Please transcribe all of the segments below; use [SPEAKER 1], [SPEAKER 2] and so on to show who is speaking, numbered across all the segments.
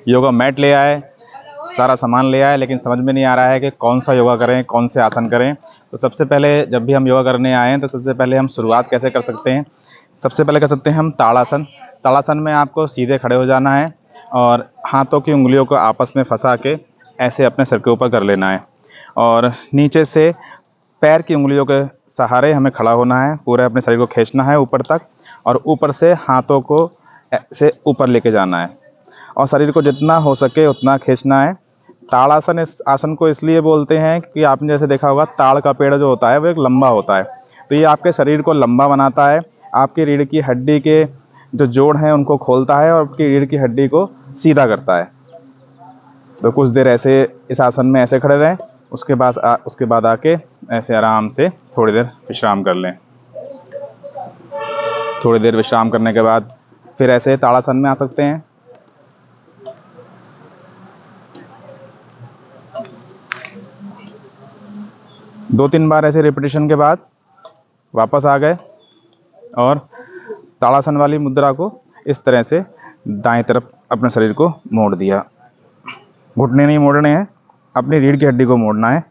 [SPEAKER 1] Yoga mat ले आए, सारा सामान ले आए, लेकिन समझ में नहीं आ रहा है कि कौन सा योगा करें, कौन से आसन करें। तो सबसे पहले जब भी हम योगा करने आए हैं तो सबसे पहले हम शुरुआत कैसे कर सकते हैं? सबसे पहले कर सकते हैं हम ताड़ासन। ताड़ासन में आपको सीधे खड़े हो जाना है और हाथों की उंगलियों को आपस में फंसा के ऐसे अपने सिर के ऊपर कर लेना है और नीचे से पैर की उंगलियों के सहारे हमें खड़ा होना है, पूरे अपने शरीर को खींचना है ऊपर तक और ऊपर से हाथों को ऐसे ऊपर लेके जाना है और शरीर को जितना हो सके उतना खींचना है। ताड़ासन इस आसन को इसलिए बोलते हैं कि आपने जैसे देखा होगा ताड़ का पेड़ जो होता है वो एक लंबा होता है, तो ये आपके शरीर को लंबा बनाता है, आपकी रीढ़ की हड्डी के जो जोड़ हैं उनको खोलता है और आपकी रीढ़ की हड्डी को सीधा करता है। तो कुछ देर ऐसे इस आसन में ऐसे खड़े रहें, उसके बाद आके ऐसे आराम से थोड़ी देर विश्राम कर लें। थोड़ी देर विश्राम करने के बाद फिर ऐसे ताड़ासन में आ सकते हैं। दो तीन बार ऐसे रिपीटेशन के बाद वापस आ गए और ताड़ासन वाली मुद्रा को इस तरह से दाएं तरफ अपने शरीर को मोड़ दिया। घुटने नहीं मोड़ने हैं, अपनी रीढ़ की हड्डी को मोड़ना है।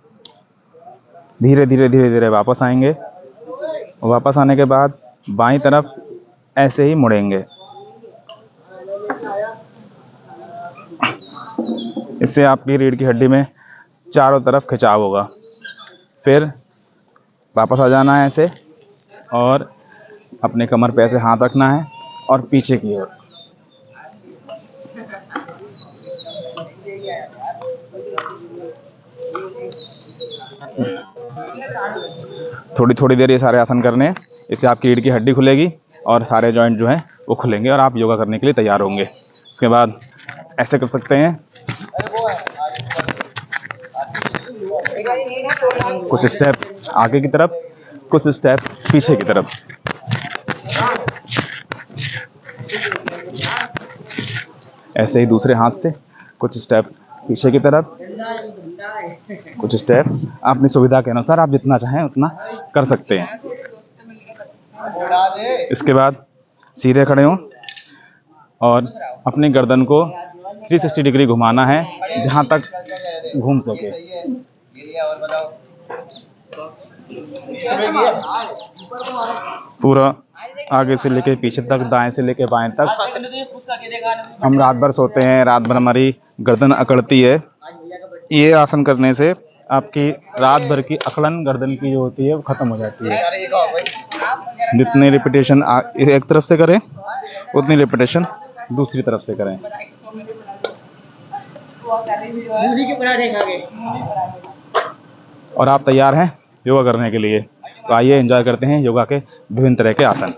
[SPEAKER 1] धीरे धीरे वापस आएंगे। वापस आने के बाद बाईं तरफ ऐसे ही मुड़ेंगे। इससे आपकी रीढ़ की हड्डी में चारों तरफ खिंचाव होगा। फिर वापस आ जाना है ऐसे और अपने कमर पे ऐसे हाथ रखना है और पीछे की ओर। थोड़ी देर ये सारे आसन करने हैं, इससे आपकी रीढ़ की हड्डी खुलेगी और सारे जॉइंट जो हैं वो खुलेंगे और आप योगा करने के लिए तैयार होंगे। उसके बाद ऐसे कर सकते हैं, कुछ स्टेप आगे की तरफ, कुछ स्टेप पीछे की तरफ। ऐसे ही दूसरे हाथ से कुछ स्टेप पीछे की तरफ, कुछ स्टेप अपनी सुविधा के अनुसार आप जितना चाहें उतना कर सकते हैं। इसके बाद सीधे खड़े हों और अपनी गर्दन को 360 डिग्री घुमाना है, जहां तक घूम सके। पूरा आगे से लेके पीछे तक, दाएं से लेके बाएं तक। हम रात भर सोते हैं, रात भर हमारी गर्दन अकड़ती है। ये आसन करने से आपकी रात भर की अकड़न गर्दन की जो होती है वो खत्म हो जाती है। जितनी रिपीटेशन एक तरफ से करें उतनी रिपीटेशन दूसरी तरफ से करें। और आप तैयार हैं योगा करने के लिए? तो आइए एंजॉय करते हैं योगा के विभिन्न तरह के आसन।